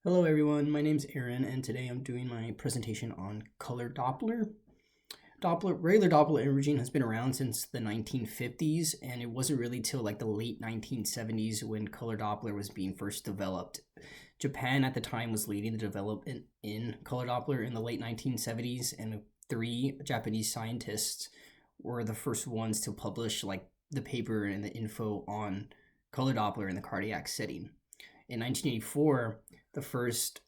Hello everyone, my name's Aaron and today I'm doing my presentation on color Doppler. Regular Doppler imaging has been around since the 1950s, and it wasn't really till like the late 1970s when color Doppler was being first developed. Japan at the time was leading the development in color Doppler in the late 1970s, and three Japanese scientists were the first ones to publish like the paper and the info on color Doppler in the cardiac setting. In 1984, the first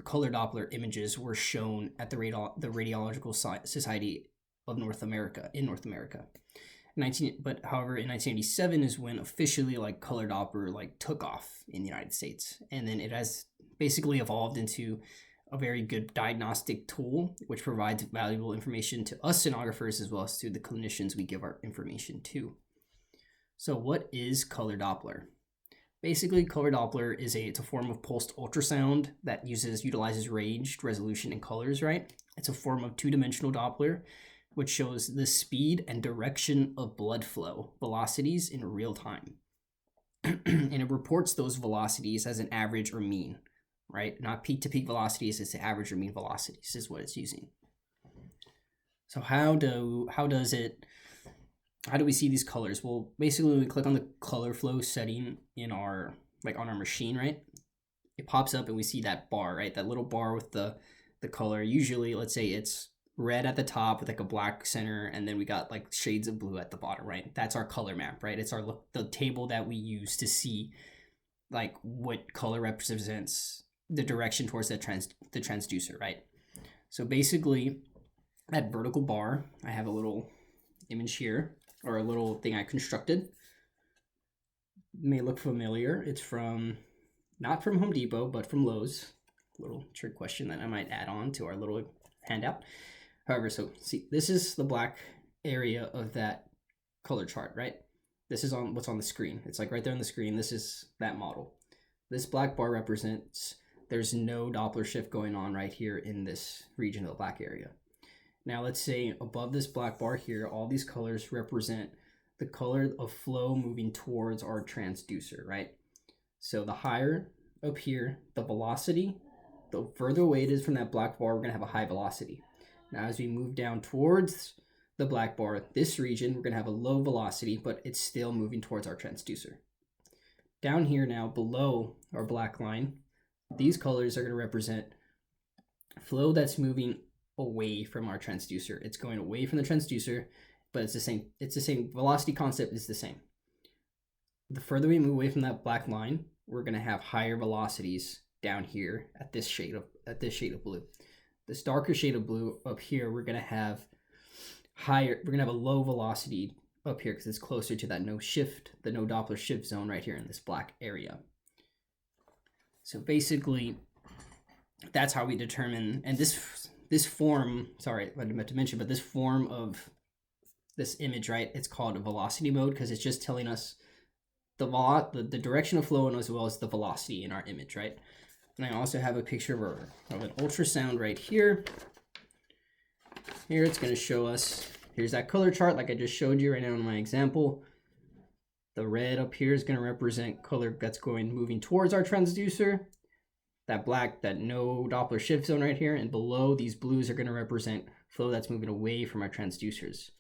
color Doppler images were shown at the Radiological Society of North America in North America. However, in 1987 is when officially like color Doppler like took off in the United States, and then it has basically evolved into a very good diagnostic tool which provides valuable information to us sonographers as well as to the clinicians we give our information to. So what is color Doppler? Basically, color Doppler is it's a form of pulsed ultrasound that utilizes ranged resolution and colors, right? It's a form of two-dimensional Doppler, which shows the speed and direction of blood flow velocities in real time. And it reports those velocities as an average or mean, right? Not peak-to-peak velocities, it's the average or mean velocities is what it's using. So how do we see these colors? Well, basically when we click on the color flow setting in our on our machine, right? It pops up and we see that bar, right? That little bar with the color. Usually, let's say it's red at the top with like a black center, and then we got like shades of blue at the bottom, right? That's our color map, right? It's the table that we use to see like what color represents the direction towards the transducer, right? So basically, that vertical bar, I have a little image here, or a little thing I constructed. It may look familiar. It's not from Home Depot, but from Lowe's. Little trick question that I might add on to our little handout. However, so see, this is the black area of that color chart, right? This is what's on the screen. It's like right there on the screen. This is that model. This black bar represents there's no Doppler shift going on right here in this region of the black area. Now let's say above this black bar here, all these colors represent the color of flow moving towards our transducer, right? So the higher up here, the velocity, the further away it is from that black bar, we're gonna have a high velocity. Now as we move down towards the black bar, this region, we're gonna have a low velocity, but it's still moving towards our transducer. Down here now, below our black line, these colors are gonna represent flow that's moving away from our transducer. It's going away from the transducer, but it's the same velocity concept is the same. The further we move away from that black line, we're going to have higher velocities down here at this shade of blue. This darker shade of blue up here, we're going to have a low velocity up here because it's closer to that no Doppler shift zone right here in this black area. So basically that's how we determine, and this form, sorry, I meant to mention, but this form of this image, right, it's called a velocity mode because it's just telling us the direction of flow and as well as the velocity in our image, right? And I also have a picture of an ultrasound right here. Here it's going to show us, here's that color chart like I just showed you right now in my example. The red up here is going to represent color that's moving towards our transducer. That black, that no Doppler shift zone right here, and below these blues are going to represent flow that's moving away from our transducers.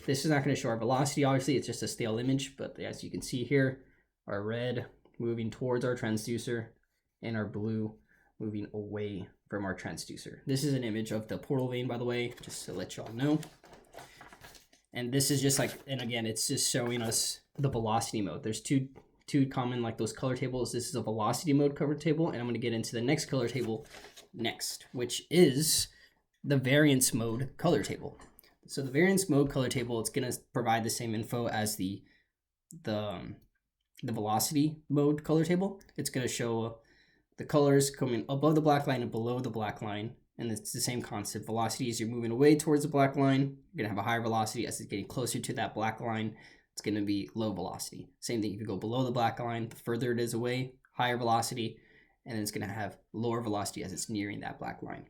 This is not going to show our velocity, obviously, it's just a stale image, but as you can see here, our red moving towards our transducer and our blue moving away from our transducer. This is an image of the portal vein, by the way, just to let y'all know. And this is just like, and again, it's just showing us the velocity mode. There's two common like those color tables. This is a velocity mode color table, and I'm going to get into the next color table next, which is the variance mode color table. So the variance mode color table, it's going to provide the same info as the velocity mode color table. It's going to show the colors coming above the black line and below the black line, and it's the same concept. Velocity as you're moving away towards the black line, you're going to have a higher velocity. As it's getting closer to that black line, it's going to be low velocity. Same thing if you go below the black line, the further it is away, higher velocity, and then it's going to have lower velocity as it's nearing that black line.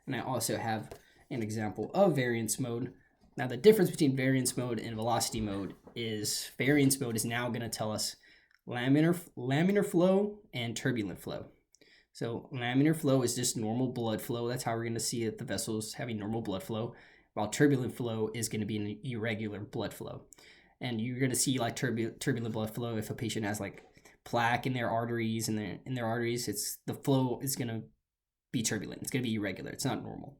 And I also have an example of variance mode. Now the difference between variance mode and velocity mode is variance mode is now going to tell us laminar flow and turbulent flow. So laminar flow is just normal blood flow. That's how we're going to see it, the vessels having normal blood flow, while turbulent flow is going to be an irregular blood flow. And you're going to see like turbulent blood flow if a patient has like plaque in their arteries and in their arteries, the flow is going to be turbulent. It's going to be irregular. It's not normal.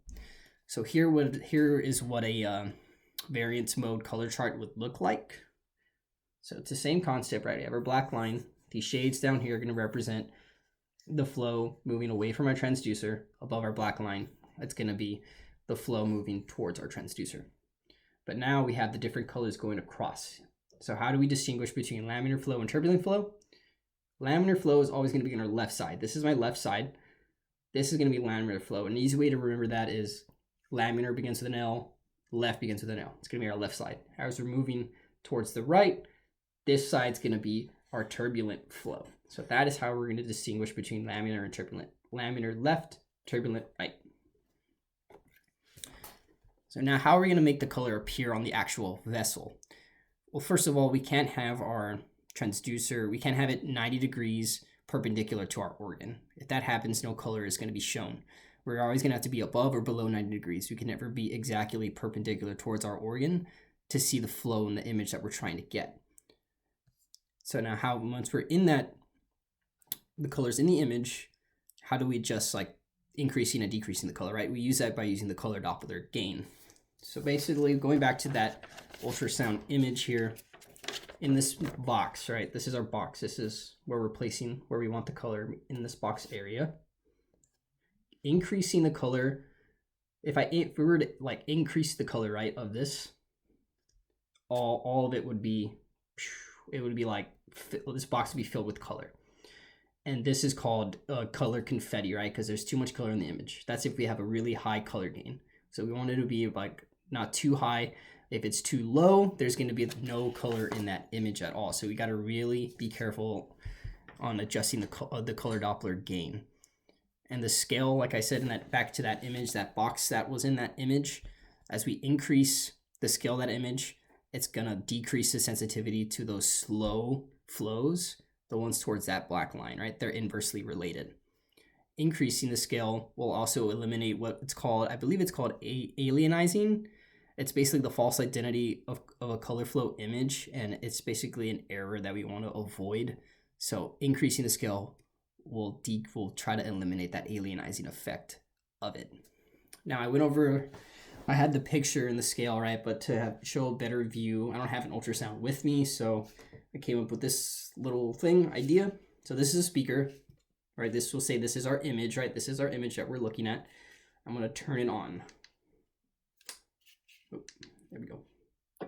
So here is what a variance mode color chart would look like. So it's the same concept, right? We have our black line. These shades down here are going to represent the flow moving away from our transducer. Above our black line, it's going to be the flow moving towards our transducer. But now we have the different colors going across. So how do we distinguish between laminar flow and turbulent flow? Laminar flow is always going to be on our left side. This is my left side. This is going to be laminar flow. An easy way to remember that is laminar begins with an L, left begins with an L. It's going to be our left side. As we're moving towards the right, this side's going to be our turbulent flow. So that is how we're going to distinguish between laminar and turbulent. Laminar left, turbulent right. So now how are we going to make the color appear on the actual vessel? Well, first of all, we can't have our transducer, we can't have it 90 degrees perpendicular to our organ. If that happens, no color is going to be shown. We're always going to have to be above or below 90 degrees. We can never be exactly perpendicular towards our organ to see the flow in the image that we're trying to get. So now once we're in that, the colors in the image, how do we adjust like increasing and decreasing the color, right? We use that by using the color Doppler gain. So basically going back to that ultrasound image here in this box, right? This is our box. This is where we're placing, where we want the color in this box area. Increasing the color, if we were to like increase the color, right, of this, all of it would be like, this box would be filled with color. And this is called color confetti, right? Because there's too much color in the image. That's if we have a really high color gain. So we want it to be like not too high. If it's too low, there's going to be no color in that image at all. So we got to really be careful on adjusting the color Doppler gain. And the scale, like I said, back to that image, that box that was in that image, as we increase the scale of that image, it's going to decrease the sensitivity to those slow flows, the ones towards that black line, right? They're inversely related. Increasing the scale will also eliminate what it's called, I believe it's called alienizing. It's basically the false identity of a color flow image, and it's basically an error that we want to avoid. So increasing the scale will try to eliminate that alienizing effect of it. Now I had the picture in the scale, right? But to show a better view, I don't have an ultrasound with me, so I came up with this little idea. So this is a speaker, right? This will say this is our image, right? This is our image that we're looking at. I'm going to turn it on. Oh, there we go.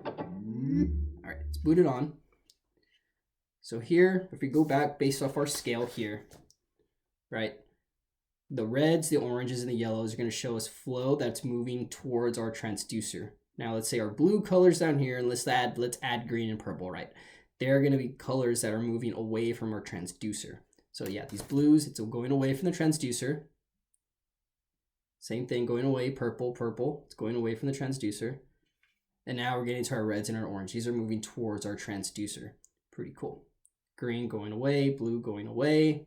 All right, it's booted on. So here, if we go back based off our scale here, right? The reds, the oranges, and the yellows are going to show us flow that's moving towards our transducer. Now let's say our blue colors down here, and let's add green and purple, right? They're going to be colors that are moving away from our transducer. So yeah, these blues, it's going away from the transducer. Same thing, going away, purple, it's going away from the transducer. And now we're getting to our reds and our orange. These are moving towards our transducer. Pretty cool. Green going away, blue going away.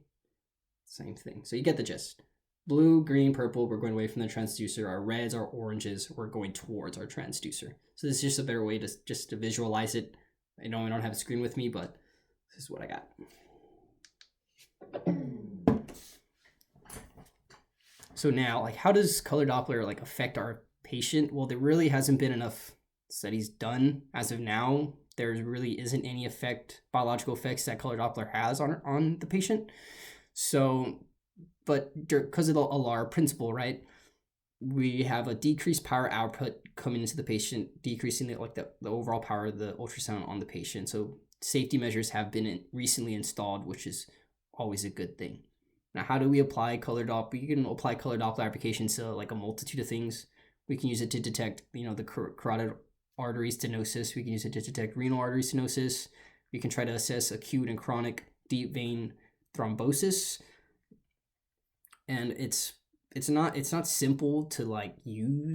Same thing. So you get the gist. Blue, green, purple, we're going away from the transducer. Our reds, our oranges, we're going towards our transducer. So this is just a better way to visualize it. I know I don't have a screen with me, but this is what I got. So now, like, how does color Doppler like affect our patient? Well, there really hasn't been enough studies done as of now. There really isn't any biological effects that color Doppler has on the patient. So, but because of the Alar principle, right, we have a decreased power output coming into the patient, decreasing the overall power of the ultrasound on the patient. So safety measures have been recently installed, which is always a good thing. Now, how do we apply color Doppler? You can apply color Doppler applications to like a multitude of things. We can use it to detect, the carotid artery stenosis. We can use it to detect renal artery stenosis. We can try to assess acute and chronic deep vein thrombosis. And it's not simple to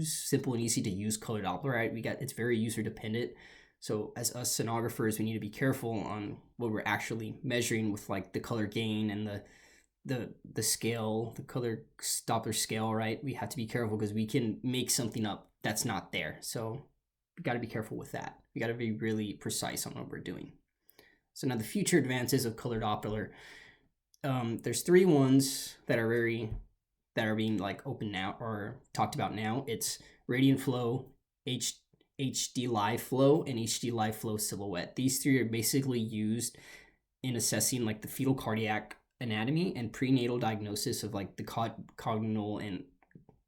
simple and easy to use color Doppler, right? It's very user dependent. So as us sonographers, we need to be careful on what we're actually measuring with like the color gain and the scale, the color Doppler scale, right? We have to be careful because we can make something up that's not there. So we got to be careful with that. We got to be really precise on what we're doing. So now the future advances of color Doppler. There's three ones that are being like open now or talked about now. It's radiant flow, HD live flow, and HD live flow silhouette. These three are basically used in assessing like the fetal cardiac anatomy and prenatal diagnosis of like the congenital and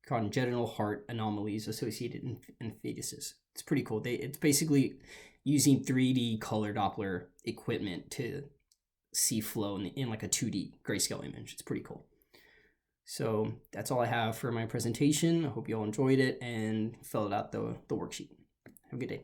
congenital heart anomalies associated in fetuses. It's pretty cool. It's basically using 3D color Doppler equipment to see flow in like a 2D grayscale image. It's pretty cool. So that's all I have for my presentation. I hope you all enjoyed it and filled out the worksheet. Have a good day.